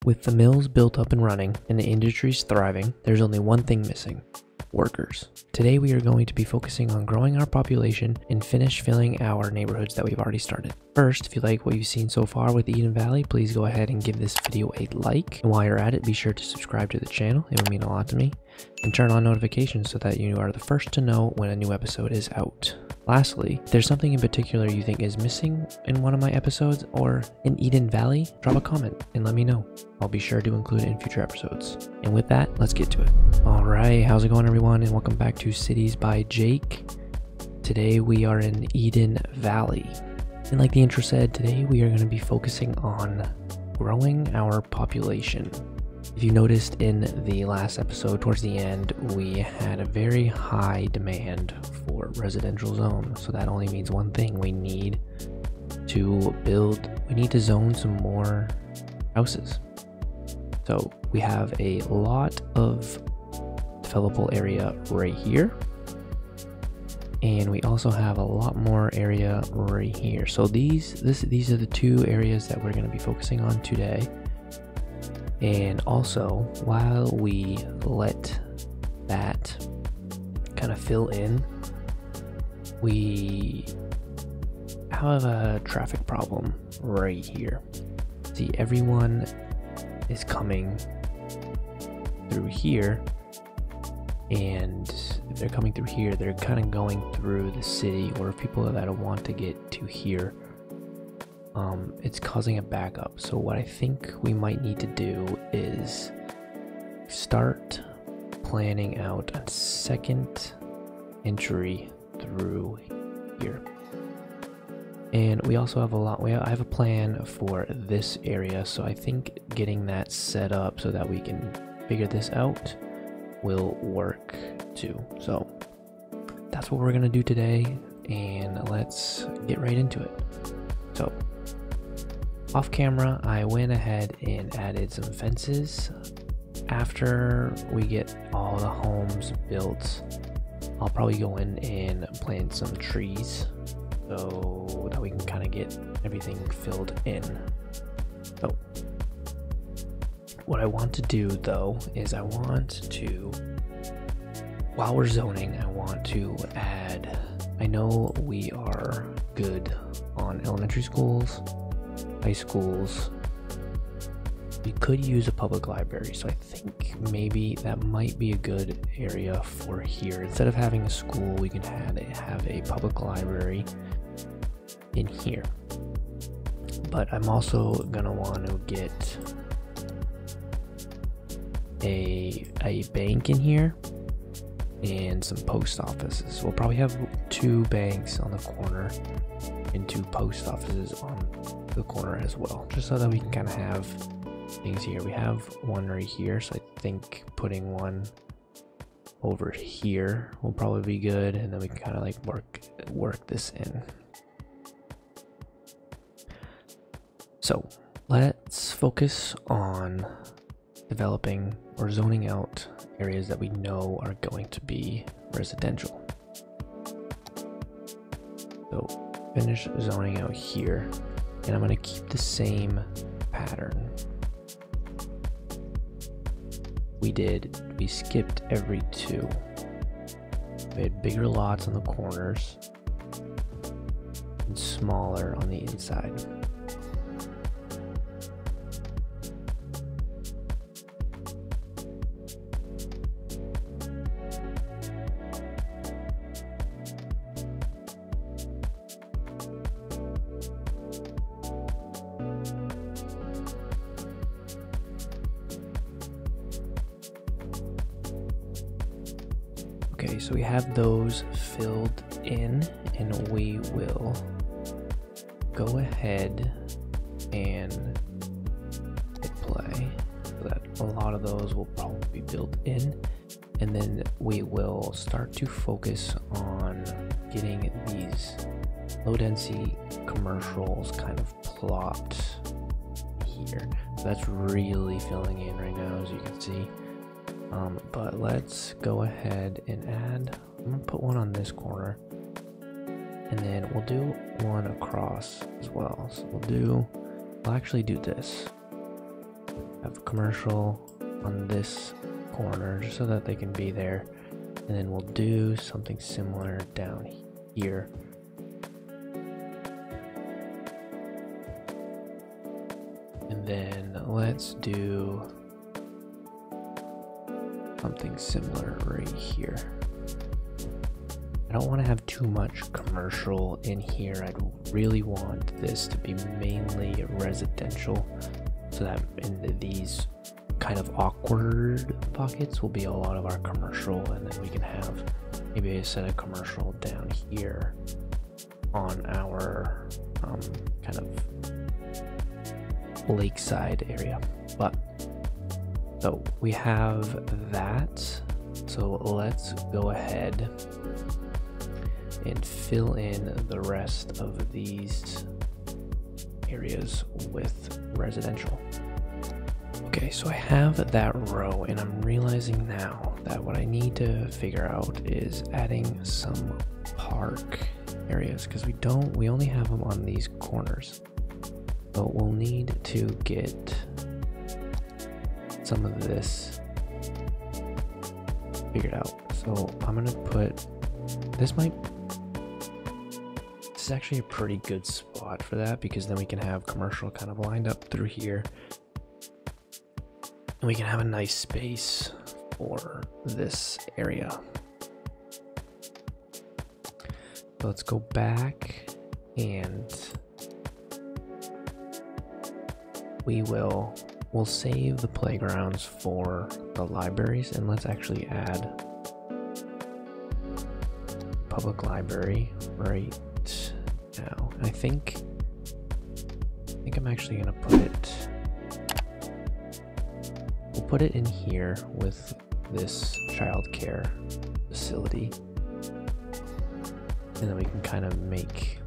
With the mills built up and running and the industries thriving, there's only one thing missing: workers. Today we are going to be focusing on growing our population and finish filling our neighborhoods that we've already started. First, if you like what you've seen so far with Eden Valley, please go ahead and give this video a like. And while you're at it, be sure to subscribe to the channel. It would mean a lot to me. And turn on notifications so that you are the first to know when a new episode is out. Lastly, if there's something in particular you think is missing in one of my episodes or in Eden Valley, drop a comment and let me know. I'll be sure to include it in future episodes. And with that, let's get to it. Alright, how's it going everyone, and welcome back to Cities by Jake. Today we are in Eden Valley. And like the intro said, today we are going to be focusing on growing our population. If you noticed in the last episode, towards the end, we had a very high demand for residential zones. So that only means one thing: we need to zone some more houses. So we have a lot of developable area right here. And we also have a lot more area right here. So these are the two areas that we're going to be focusing on today. And also, while we let that kind of fill in, we have a traffic problem right here. See, everyone is coming through here, and if they're coming through here, they're kind of going through the city, or people that want to get to here. It's causing a backup. So what I think we might need to do is start planning out a second entry through here. And we also have I have a plan for this area, so I think getting that set up so that we can figure this out will work too. So that's what we're gonna do today, and let's get right into it. So off camera, I went ahead and added some fences. After we get all the homes built, I'll probably go in and plant some trees so that we can kind of get everything filled in. So what I want to do though is while we're zoning, I want to add, I know we are good on elementary schools, high schools. We could use a public library, so I think maybe that might be a good area for here. Instead of having a school, we can have a public library in here. But I'm also gonna want to get a bank in here and some post offices. We'll probably have 2 banks on the corner and 2 post offices on the corner as well, just so that we can kind of have things here. We have one right here, so I think putting one over here will probably be good, and then we can kind of like work this in. So let's focus on developing or zoning out areas that we know are going to be residential. So finish zoning out here, and I'm going to keep the same pattern we skipped every 2. We had bigger lots on the corners and smaller on the inside. Okay, so we have those filled in, and we will go ahead and hit play so that a lot of those will probably be built in, and then we will start to focus on getting these low density commercials kind of plopped here. So that's really filling in right now, as you can see. But let's go ahead and add, I'm gonna put one on this corner, and then we'll do one across as well. So we'll actually do this. have commercial on this corner just so that they can be there. And then we'll do something similar down here. And then let's do something similar right here. I don't want to have too much commercial in here. I'd really want this to be mainly residential, so that in these kind of awkward pockets will be a lot of our commercial, and then we can have maybe a set of commercial down here on our kind of lakeside area. But so we have that, so let's go ahead and fill in the rest of these areas with residential. Okay, so I have that row, and I'm realizing now that what I need to figure out is adding some park areas, because we only have them on these corners. But we'll need to get some of this figured out. So I'm gonna put this is actually a pretty good spot for that, because then we can have commercial kind of lined up through here, and we can have a nice space for this area. So let's go back, and we'll save the playgrounds for the libraries, and let's actually add public library right now. I think I'm actually gonna we'll put it in here with this childcare facility, and then we can kind of make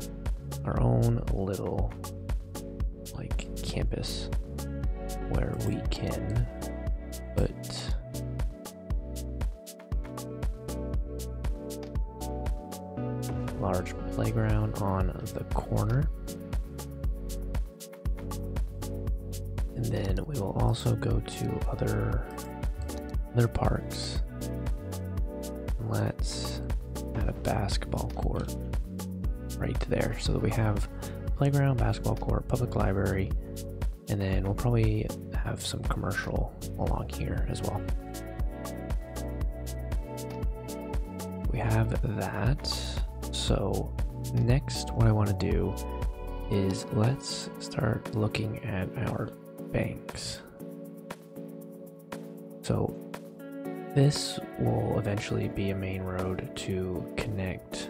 our own little like campus where we can put large playground on the corner, and then we will also go to other parks. Let's add a basketball court right there, so that we have playground, basketball court, public library, and then we'll probably have some commercial along here as well. We have that. So next, what I want to do is let's start looking at our banks. So this will eventually be a main road to connect,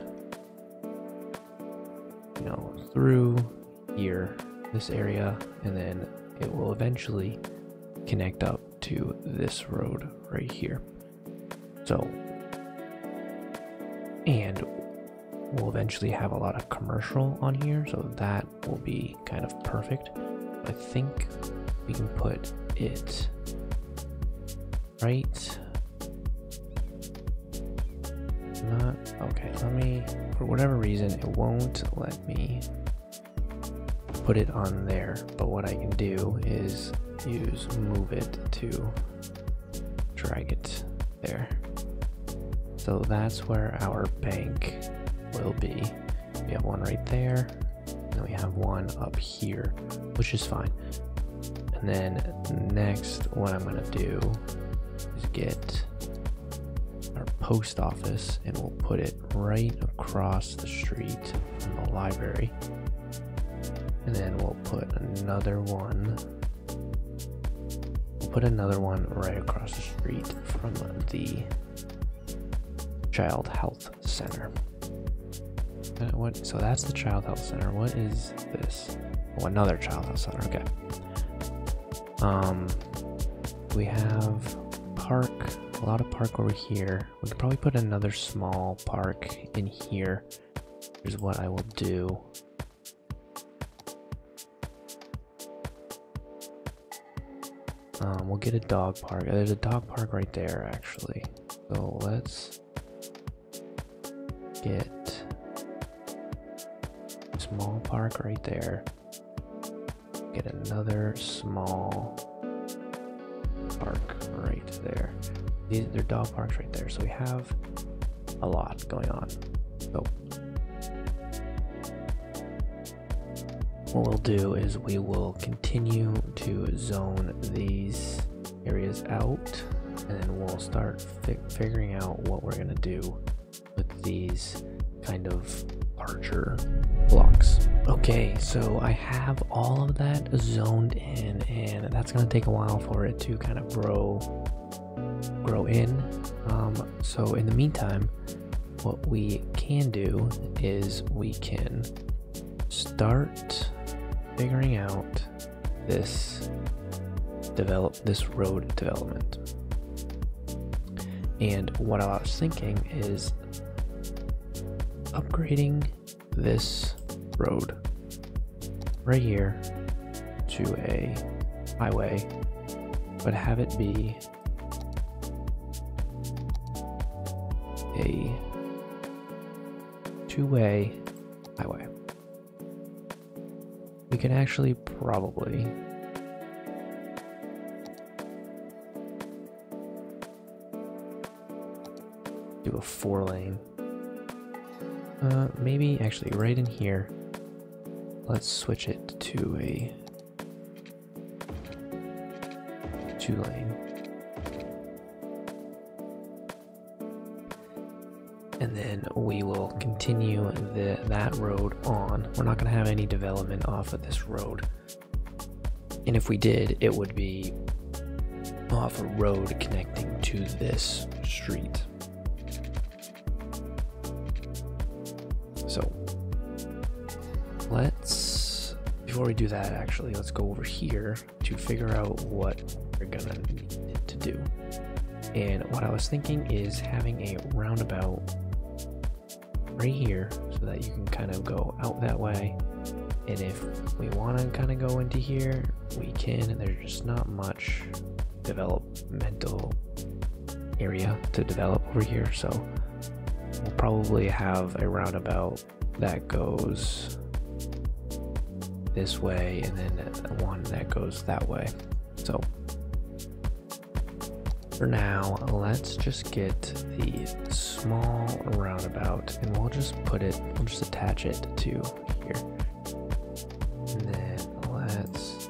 through here, this area, and then it will eventually connect up to this road right here. So, and we'll eventually have a lot of commercial on here, so that will be kind of perfect. I think we can put it right. Not okay. Let me, for whatever reason, it won't let me put it on there, but what I can do is move it to drag it there. So that's where our bank will be. We have one right there, and we have one up here, which is fine. And then next, what I'm gonna do is get our post office, and we'll put it right across the street from the library. And then we'll put another one. We'll put another one right across the street from the Child Health Center. So that's the Child Health Center. What is this? Oh, another Child Health Center. Okay. We have park. A lot of park over here. We could probably put another small park in here. Here's what I will do. We'll get a dog park. There's a dog park right there, actually. So let's get a small park right there. Get another small park right there. They're dog parks right there. So we have a lot going on. So what we'll do is we will continue to zone these areas out, and then we'll start figuring out what we're gonna do with these kind of larger blocks. Okay, so I have all of that zoned in, and that's gonna take a while for it to kind of grow in. So in the meantime, what we can do is we can start figuring out this road development. And what I was thinking is upgrading this road right here to a highway, but have it be a two-way highway. We can actually probably do a 4-lane. Maybe actually right in here, let's switch it to a 2-lane. And then we will continue that road on. We're not going to have any development off of this road. And if we did, it would be off a road connecting to this street. So before we do that, actually, let's go over here to figure out what we're gonna need to do. And what I was thinking is having a roundabout right here so that you can kind of go out that way. And if we want to kind of go into here, we can. There's just not much developmental area to develop over here, so we'll probably have a roundabout that goes this way and then one that goes that way. So for now, let's just get the small roundabout and we'll just attach it to here. And then let's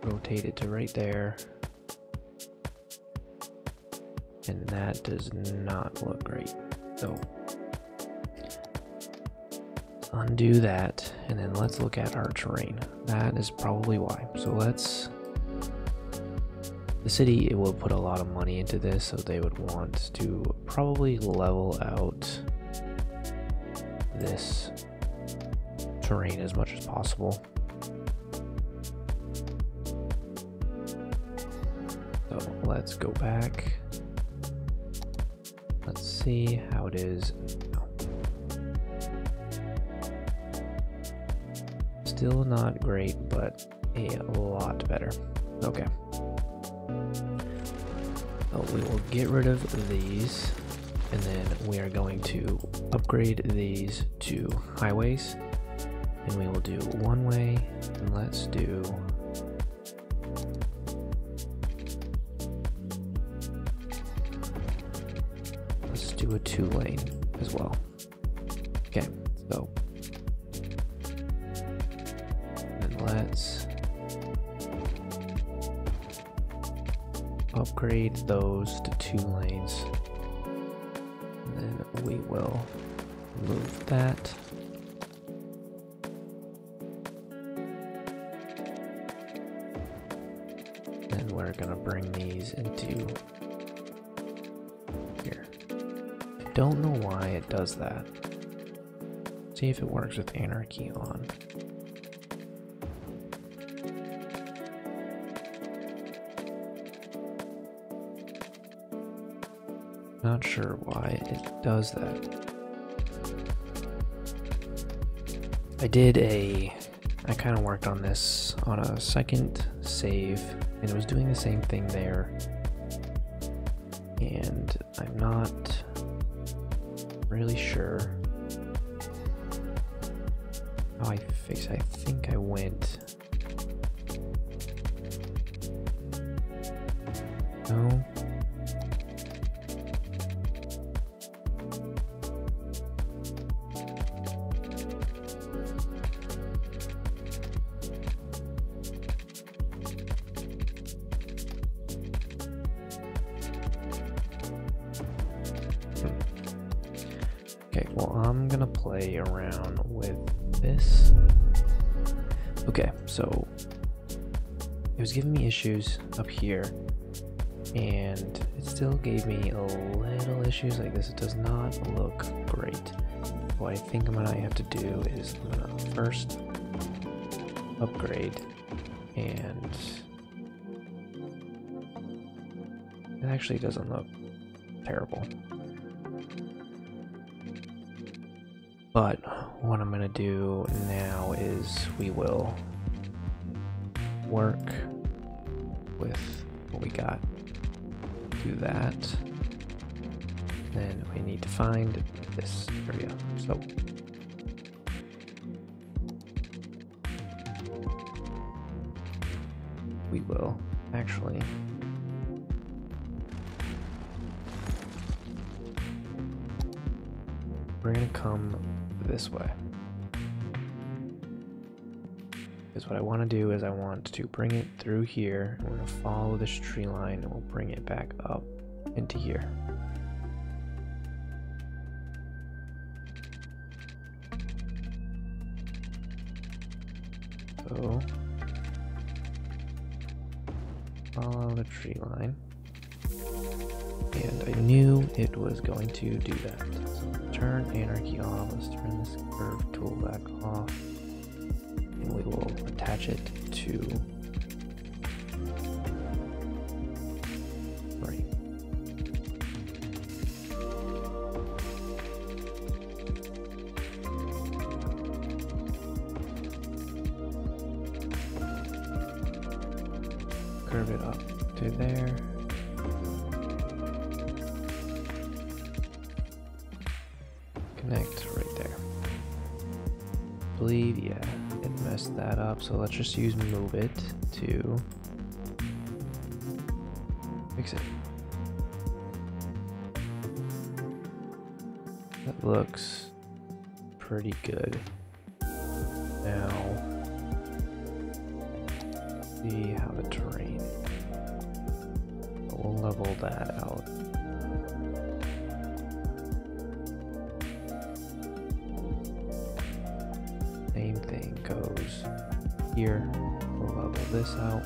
rotate it to right there. And that does not look great. So undo that, and then let's look at our terrain. That is probably why. So the city, it will put a lot of money into this, so they would want to probably level out this terrain as much as possible. So let's go back. Let's see how it is. Still not great, but a lot better. Okay. So we will get rid of these, and then we are going to upgrade these to highways, and we will do one way, and let's do a 2-lane as well. Okay, so let's upgrade those to 2 lanes, and then we will move that. And we're gonna bring these into here. I don't know why it does that. See if it works with anarchy on. Not sure why it does that. I kind of worked on this on a second save, and it was doing the same thing there. And I'm not really sure how I fix it. I think I went Okay, well, I'm gonna play around with this. Okay, so it was giving me issues up here, and it still gave me a little issues like this. It does not look great. What I think I'm gonna have to do is I'm gonna first upgrade, and it actually doesn't look terrible. But what I'm gonna do now is we will work with what we got. Do that. Then we need to find this area. So we will actually we're gonna come this way. Because what I want to do is I want to bring it through here. We're going to follow this tree line and we'll bring it back up into here. So follow the tree line. And I knew it was going to do that. So turn anarchy off. Let's turn this curve tool back off. And we will attach it to right. Curve it up to there. Connect right there. I believe, yeah, it messed that up, so let's just use move it to fix it. That looks pretty good. Now, see how the terrain. We'll level that out. Same thing goes here. We'll level this out.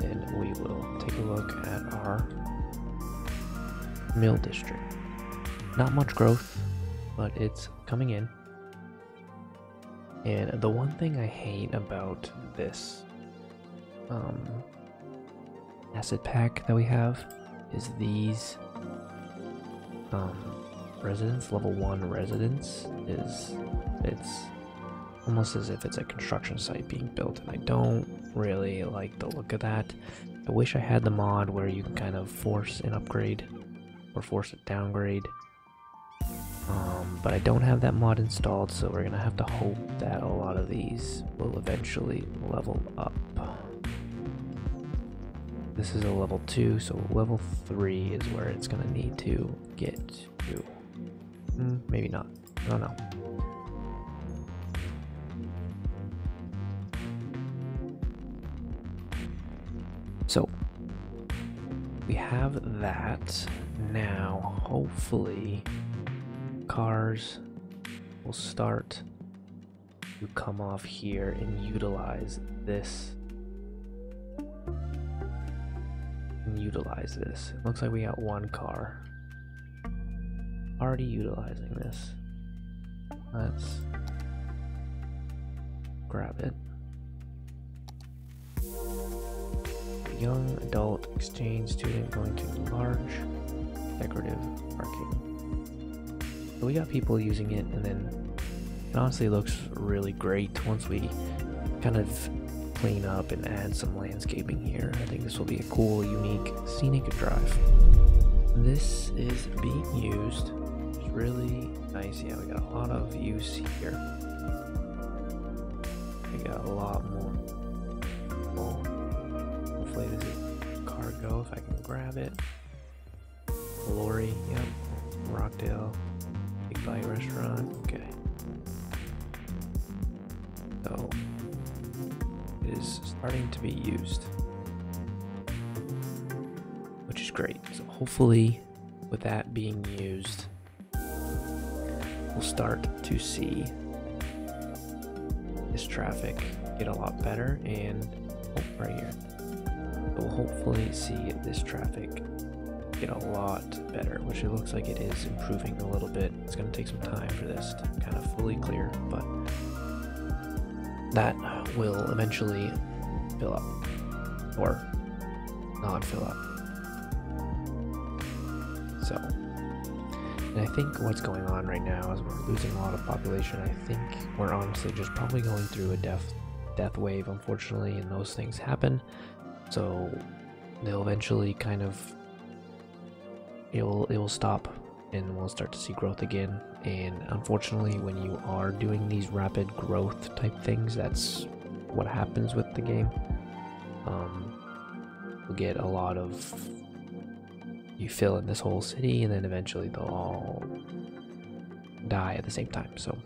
Then we will take a look at our mill district. Not much growth, but it's coming in. And the one thing I hate about this asset pack that we have is these residents. Level 1 residents is, it's almost as if it's a construction site being built, and I don't really like the look of that. I wish I had the mod where you can kind of force an upgrade or force a downgrade, but I don't have that mod installed, so we're gonna have to hope that a lot of these will eventually level up. This is a level 2, so level 3 is where it's gonna need to get to. Maybe not. I don't know. So we have that. Now, hopefully, cars will start to come off here and utilize this. It looks like we got one car already utilizing this. Let's grab it. Young adult exchange student going to large decorative parking. So we got people using it, and then it honestly looks really great once we kind of clean up and add some landscaping here. I think this will be a cool, unique, scenic drive. This is being used. It's really nice. Yeah, we got a lot of use here. We got a lot more. Well, hopefully this is cargo if I can grab it. Lorry, yep. Rockdale, Big Bite Restaurant, okay. So is starting to be used, which is great. So hopefully with that being used, we'll start to see this traffic get a lot better, and right here, we'll hopefully see this traffic get a lot better, which it looks like it is improving a little bit. It's going to take some time for this to kind of fully clear, but that will eventually fill up, or not fill up. So, and I think what's going on right now is we're losing a lot of population. I think we're honestly just probably going through a death wave, unfortunately, and those things happen. So they'll eventually kind of, it will stop, and we'll start to see growth again. And unfortunately, when you are doing these rapid growth type things, that's what happens with the game. You'll get a lot of, you fill in this whole city, and then eventually they'll all die at the same time. So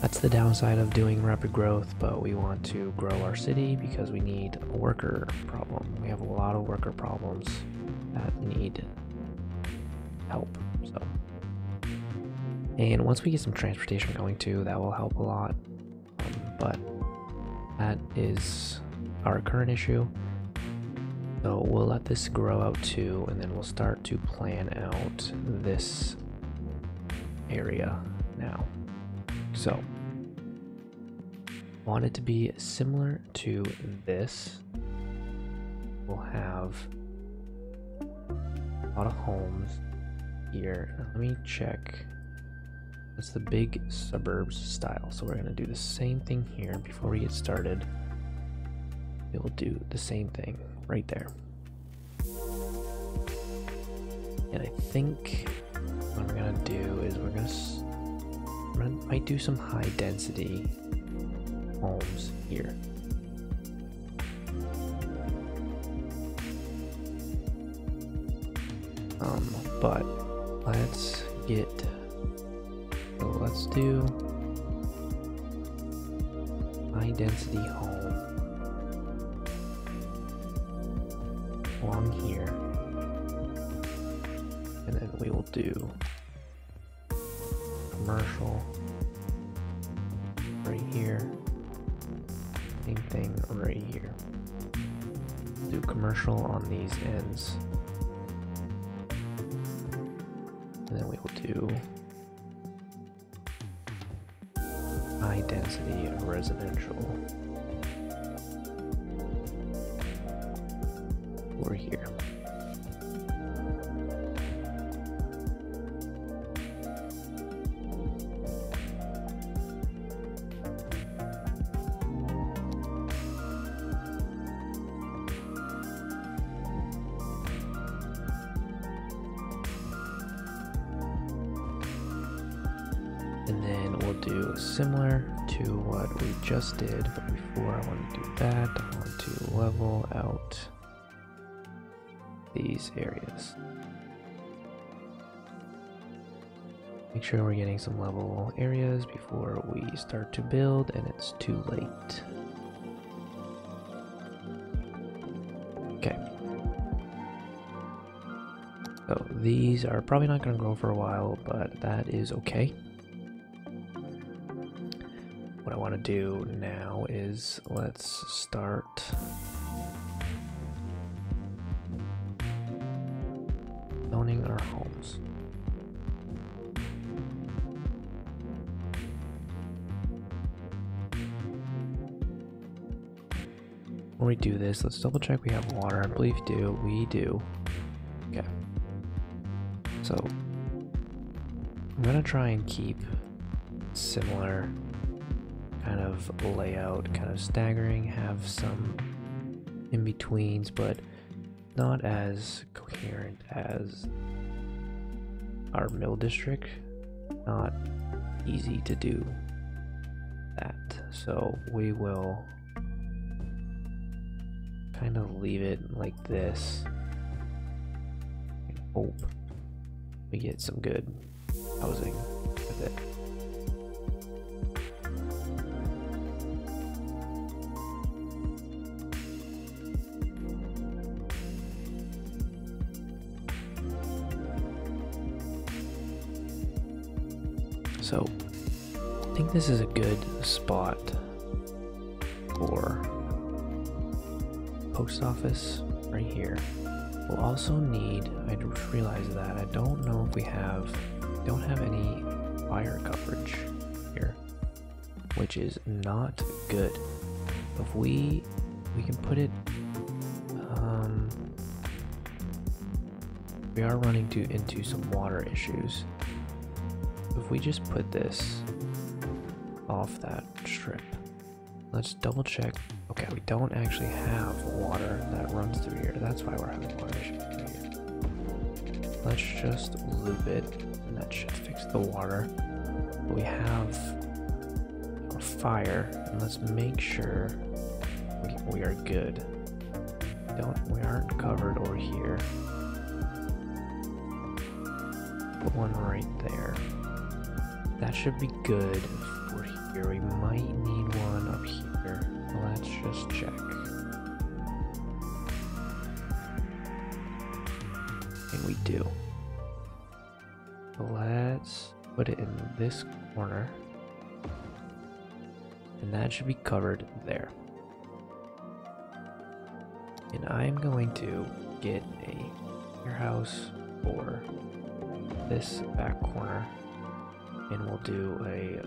that's the downside of doing rapid growth, but we want to grow our city because we need a worker problem. We have a lot of worker problems that need help. So, and once we get some transportation going too, that will help a lot. But that is our current issue. So we'll let this grow out too, and then we'll start to plan out this area now. So, want it to be similar to this. We'll have a lot of homes here. Let me check. That's the big suburbs style. So we're going to do the same thing here before we get started. It will do the same thing right there. And I think what we're going to do is might do some high density homes here. But let's do high density home along here, and then we will do commercial right here, same thing right here. Do commercial on these ends, and then we will do high density residential over here. And then we'll do similar to what we just did, but before I want to do that, I want to level out these areas. Make sure we're getting some level areas before we start to build and it's too late. Okay. So these are probably not going to grow for a while, but that is okay. What I want to do now is let's start zoning our homes. When we do this, let's double check we have water. I believe we do. Okay. So I'm gonna try and keep similar kind of layout, kind of staggering, have some in-betweens, but not as coherent as our mill district. Not easy to do that, so we will kind of leave it like this and hope we get some good housing with it. So I think this is a good spot for post office right here. We'll also need, I just realized that I don't know if we don't have any fire coverage here, which is not good. If we can put it, we are running into some water issues. If we just put this off that strip, let's double check. Okay, we don't actually have water that runs through here. That's why we're having water issues right here. Let's just loop it, and that should fix the water. We have our fire, and let's make sure we are good. We aren't covered over here. Put one right there. That should be good for here. We might need one up here. Let's just check. And we do. Let's put it in this corner. And that should be covered there. And I'm going to get a warehouse for this back corner. And we'll do a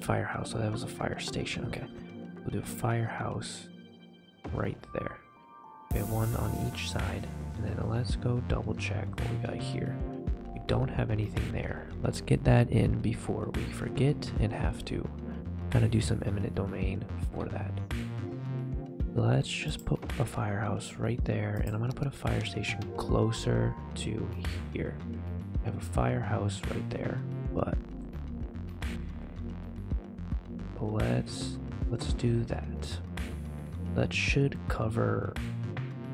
firehouse. So that was a fire station. Okay. We'll do a firehouse right there. We have one on each side. And then let's go double check what we got here. We don't have anything there. Let's get that in before we forget and have to kind of do some eminent domain for that. Let's just put a firehouse right there, and I'm going to put a fire station closer to here. I have a firehouse right there, but let's do that. That should cover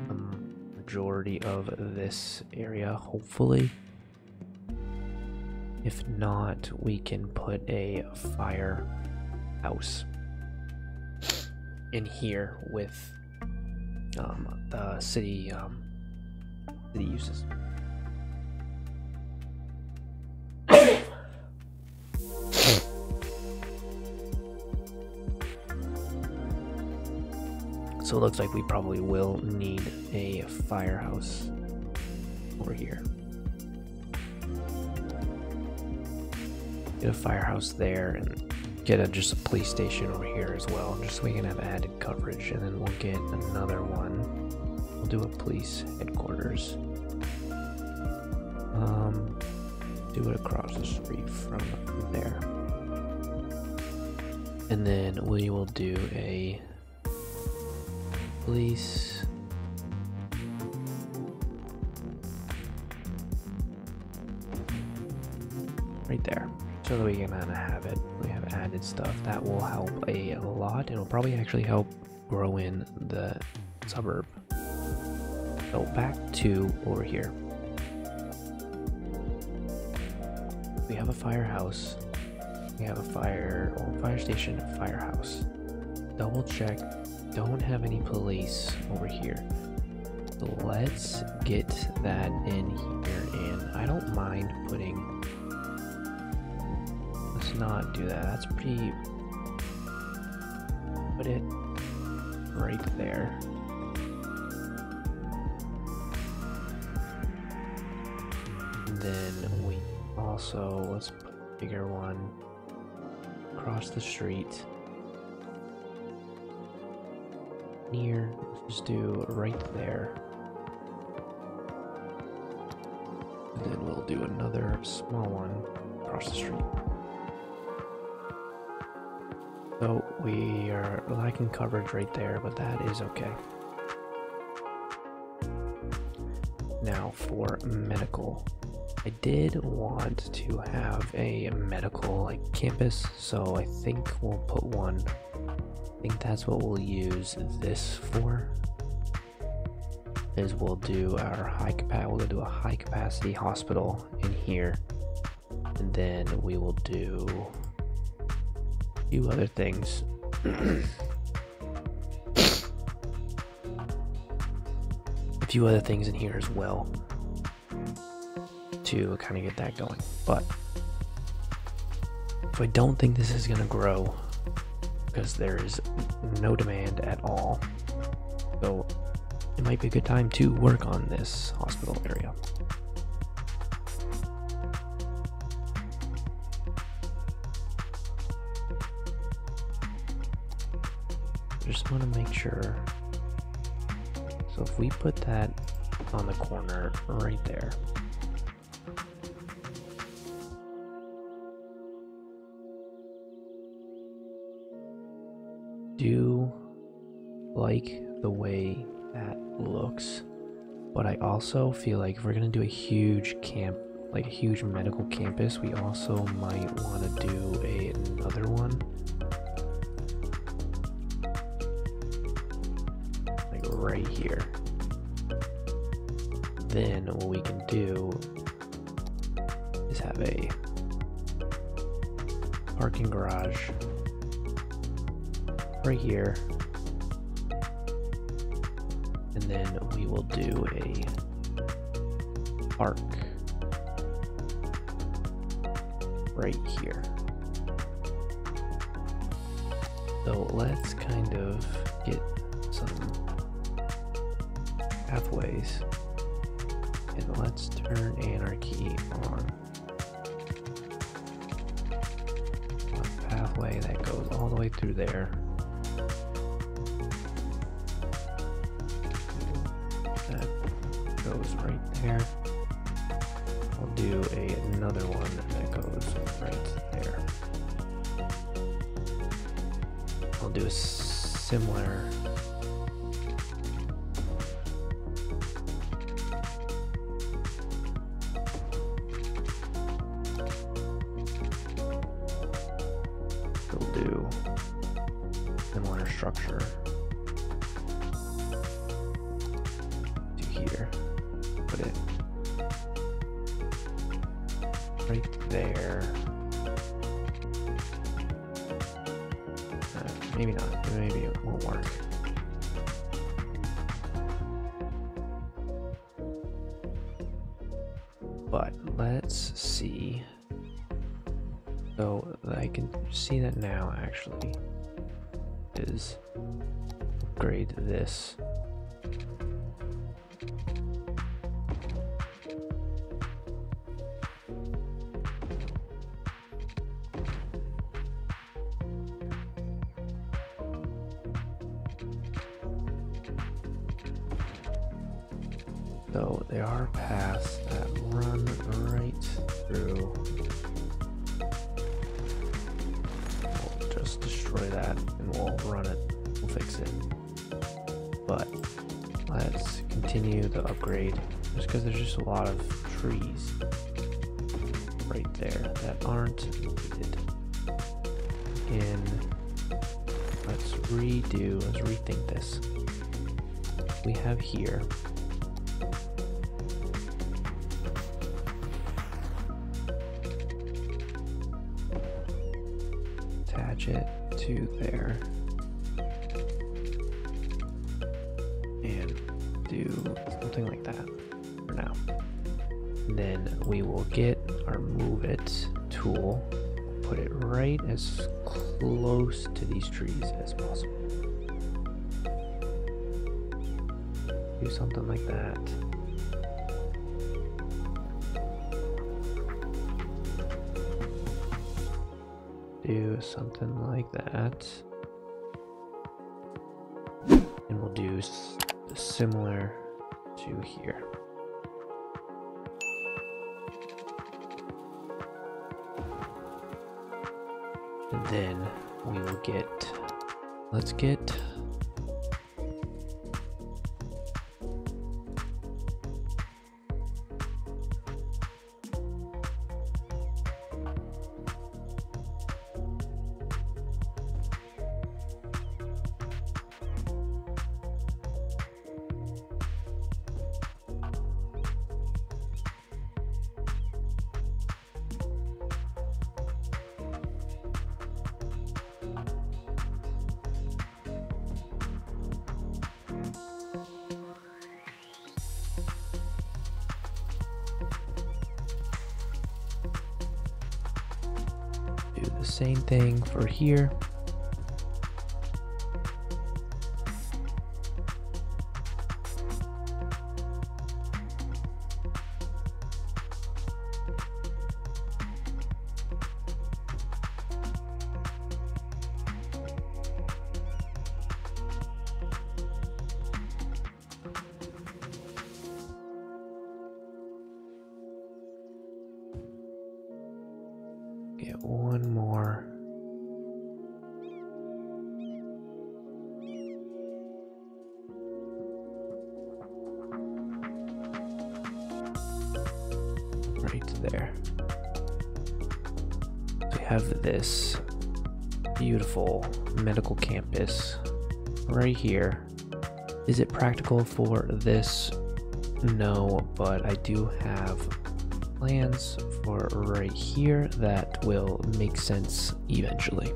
a majority of this area, hopefully. If not, we can put a firehouse in here with the city uses. So it looks like we probably will need a firehouse over here. Get a firehouse there and get just a police station over here as well, just so we can have added coverage. And then we'll get another one. We'll do a police headquarters. Do it across the street from there. And then we will do a police right there, so that we can kind of have it. We have added stuff that will help a lot. It'll probably actually help grow in the suburb. So back to over here. We have a firehouse. We have a fire station, firehouse. Double check. Don't have any police over here. So let's get that in here, and I don't mind putting. Let's not do that. That's pretty. Put it right there. And then we also, let's put a bigger one across the street. Near, let's just do right there. And then we'll do another small one across the street. So we are lacking coverage right there, but that is okay. Now for medical. I did want to have a medical campus, so I think we'll put one. I think that's what we'll use this for. Is we'll do our we'll do a high capacity hospital in here, and then we will do a few other things. A few other things in here as well to kind of get that going. But so I don't think this is going to grow because there is no demand at all. So it might be a good time to work on this hospital area. Just want to make sure. So if we put that on the corner right there. Do like the way that looks, but I also feel like if we're gonna do a huge camp, like a huge medical campus, we also might want to do another one like right here. Then what we can do is have a parking garage right here, and then we will do a park right here. So let's kind of get some pathways, and let's turn anarchy on. A pathway that goes all the way through there. That goes right there. I'll do another one that goes right there. I'll do a similar structure to here. Put it right there. Maybe not. Maybe it won't work. But let's see. So I can see that now actually is upgrade this. So there are paths that run right through. We'll just destroy that and we'll run it. We'll fix it. But let's continue the upgrade just because there's just a lot of trees right there that aren't needed. And let's rethink this. We have here attach it to there and do something like that for now. And then we will get our move it tool, put it right as close to these trees as possible. Do something like that. Do something like that. And we'll do similar to here. And then we will get, let's get the same thing for here. Get one more. Right there. We have this beautiful medical campus right here. Is it practical for this? No, but I do have plans for right here that will make sense eventually.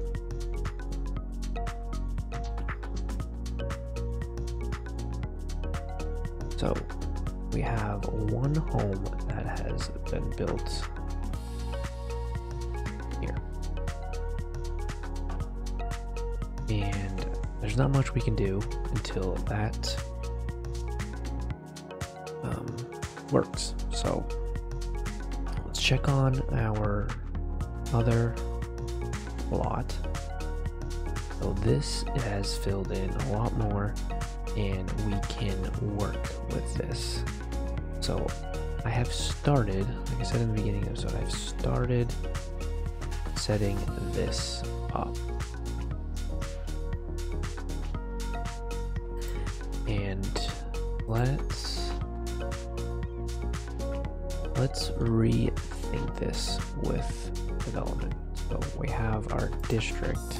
So we have one home that has been built here, and there's not much we can do until that works. So let's check on our other lot. So this has filled in a lot more, and we can work with this. So I have started, like I said in the beginning of the episode, I've started setting this up. And let's rethink this with development. So we have our district,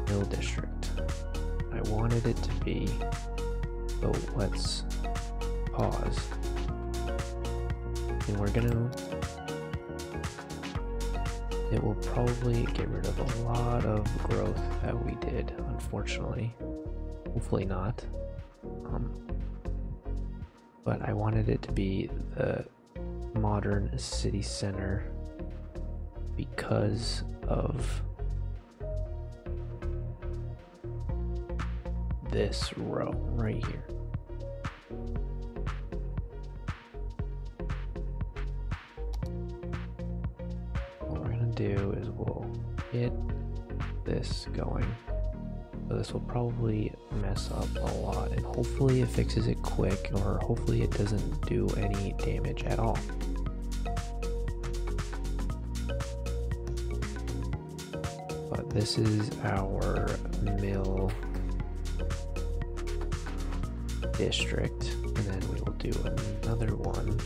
mill district. I wanted it to be, so let's pause. And it will probably get rid of a lot of growth that we did, unfortunately. Hopefully not. But I wanted it to be the modern city center because of this row right here. What we're gonna do is we'll get this going. So this will probably mess up a lot, and hopefully it fixes it quick, or hopefully it doesn't do any damage at all. But this is our mill district, and then we will do another one.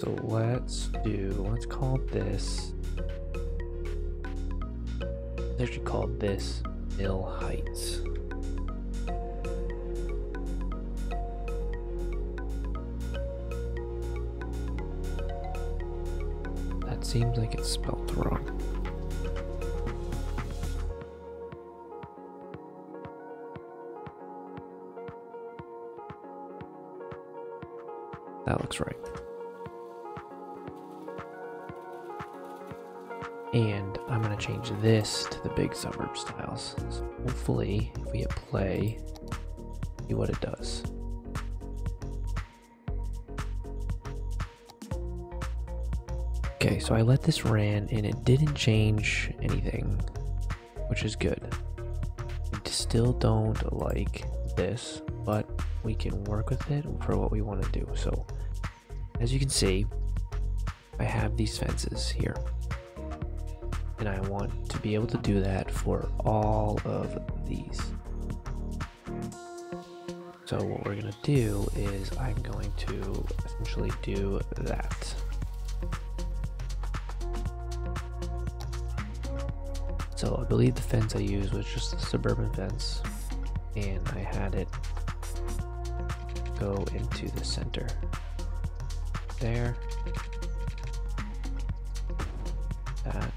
So let's call this, they should call this Mill Heights. That seems like it's spelled wrong. That looks right. And I'm going to change this to the big suburb styles. So hopefully, if we hit play, see what it does. Okay, so I let this ran and it didn't change anything, which is good. I still don't like this, but we can work with it for what we want to do. So as you can see, I have these fences here. And I want to be able to do that for all of these. So what we're going to do is I'm going to essentially do that. So I believe the fence I used was just the suburban fence, and I had it go into the center. There. That.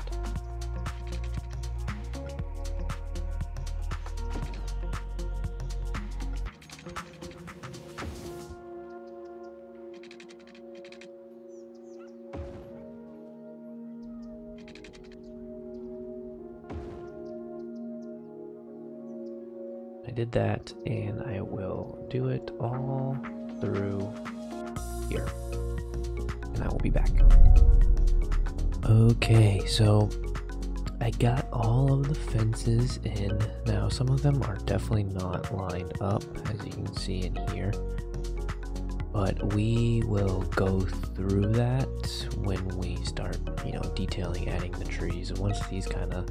I did that, and I will do it all through here, and I will be back. Okay, so I got all of the fences in. Now, some of them are definitely not lined up, as you can see in here, but we will go through that when we start, detailing, adding the trees. And once these kind of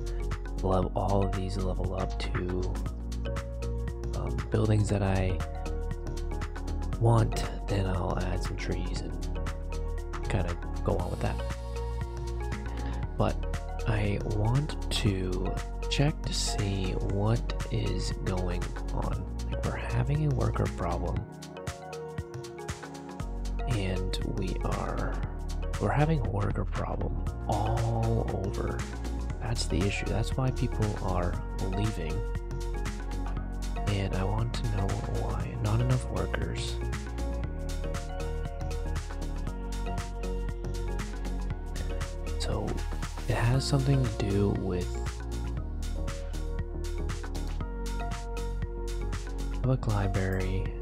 all of these level up to buildings that I want, then I'll add some trees and kind of go on with that. But I want to check to see what is going on. Like, we're having a worker problem, and we're having a worker problem all over. That's the issue. That's why people are leaving. And I want to know why. Not enough workers. So it has something to do with public library,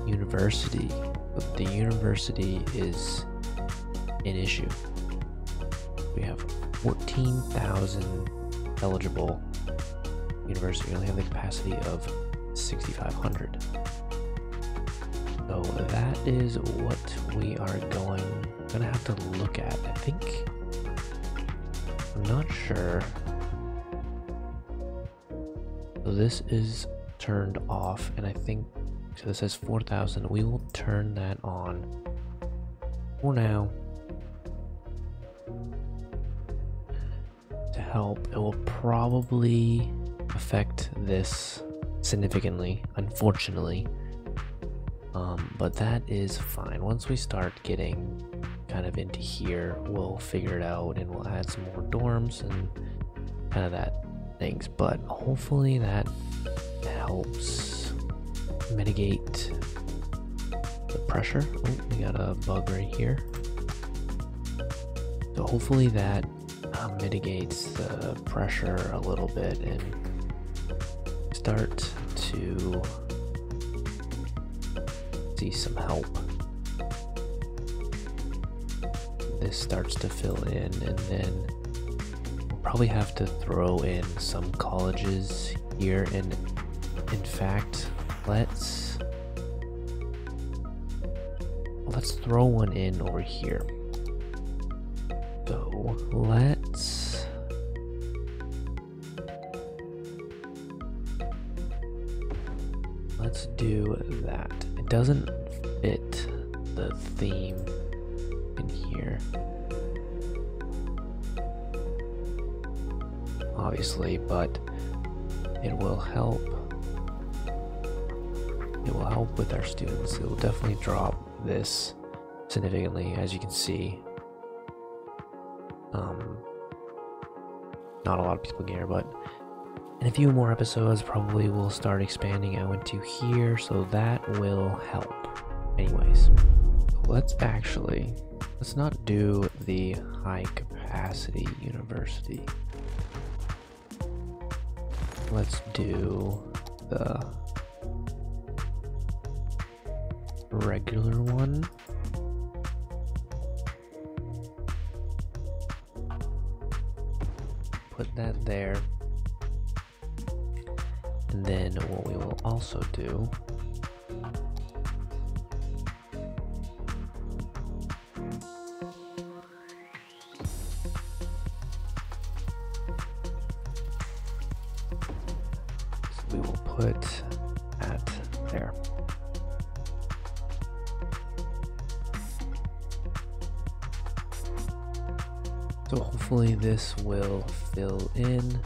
university. But the university is an issue. We have 14,000 eligible university. We only have the capacity of 6,500. So that is what we are gonna have to look at. I think, I'm not sure. So this is turned off, and I think, so this says 4,000. We will turn that on for now to help. It will probably affect this significantly, unfortunately, but that is fine. Once we start getting kind of into here, we'll figure it out, and we'll add some more dorms and kind of that things. But hopefully that helps mitigate the pressure. Oh, we got a bug right here. So hopefully that mitigates the pressure a little bit and start to see some help. This starts to fill in, and then we'll probably have to throw in some colleges here. And in fact, let's throw one in over here. So let's do that. It doesn't fit the theme in here, obviously, but it will help. It will help with our students. It will definitely drop this significantly, as you can see. Not a lot of people care, but in a few more episodes, probably we'll start expanding out into here, so that will help. Anyways, let's not do the high capacity university. Let's do the regular one. Put that there. And then what we will also do is we will put that there. So hopefully this will fill in.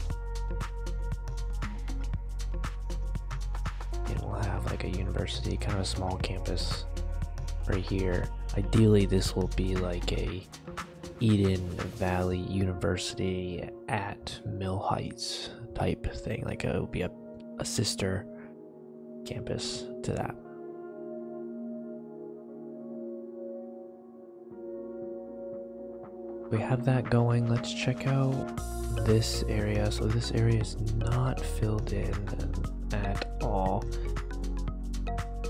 And we'll have like a university, kind of a small campus right here. Ideally, this will be like a Eden Valley University at Mill Heights type thing. Like it will be a sister campus to that. We have that going. Let's check out this area. So this area is not filled in at all.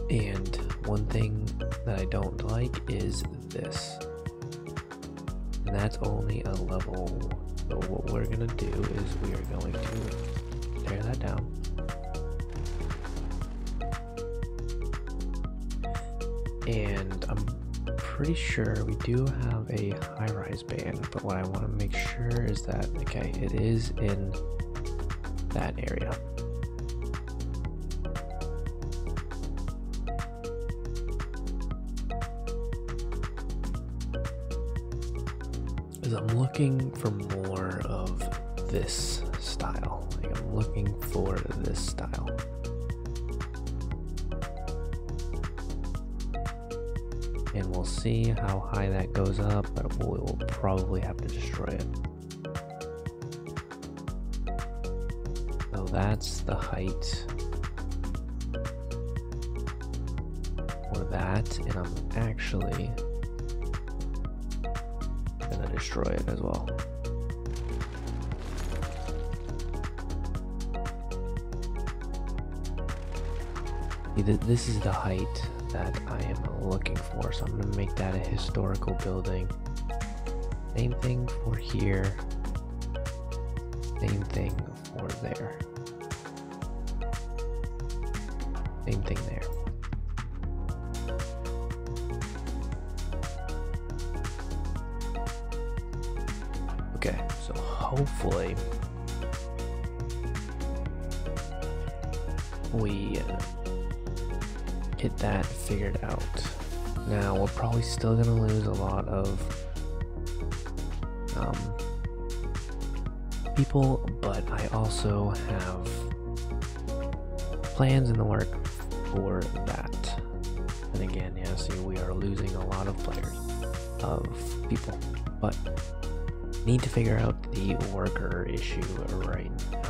And one thing that I don't like is this. And that's only a level. So what we're gonna do is we are going to tear that down. And I'm pretty sure we do have a high-rise band, but what I want to make sure is that, okay, it is in that area. Because I'm looking for more of this style. Like I'm looking for this style. And we'll see how high that goes up, but we will probably have to destroy it. So that's the height for that, and I'm actually gonna destroy it as well. This is the height that I am looking for, so I'm going to make that a historical building. Same thing for here, same thing for there, same thing there. Okay, so hopefully we get that figured out. Now we're probably still gonna lose a lot of people, but I also have plans in the work for that. And again, yeah, see, we are losing a lot of players, of people, but need to figure out the worker issue right now.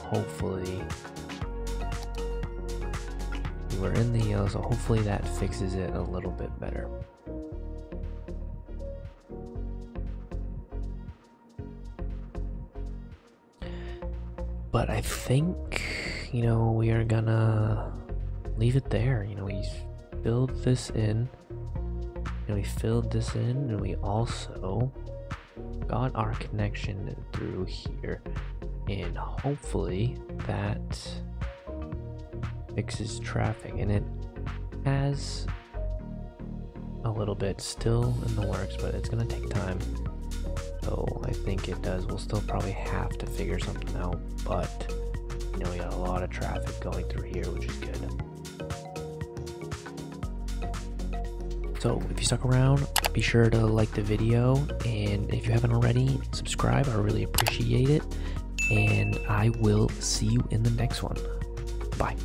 Hopefully we're in the yellow, so hopefully that fixes it a little bit better. But I think, you know, we are gonna leave it there. You know, we filled this in, and we filled this in, and we also got our connection through here. And hopefully that fixes traffic, and it has a little bit still in the works, but it's gonna take time. So I think it does. We'll still probably have to figure something out, but you know, we got a lot of traffic going through here, which is good. So if you stuck around, be sure to like the video, and if you haven't already, subscribe. I really appreciate it. And I will see you in the next one. Bye.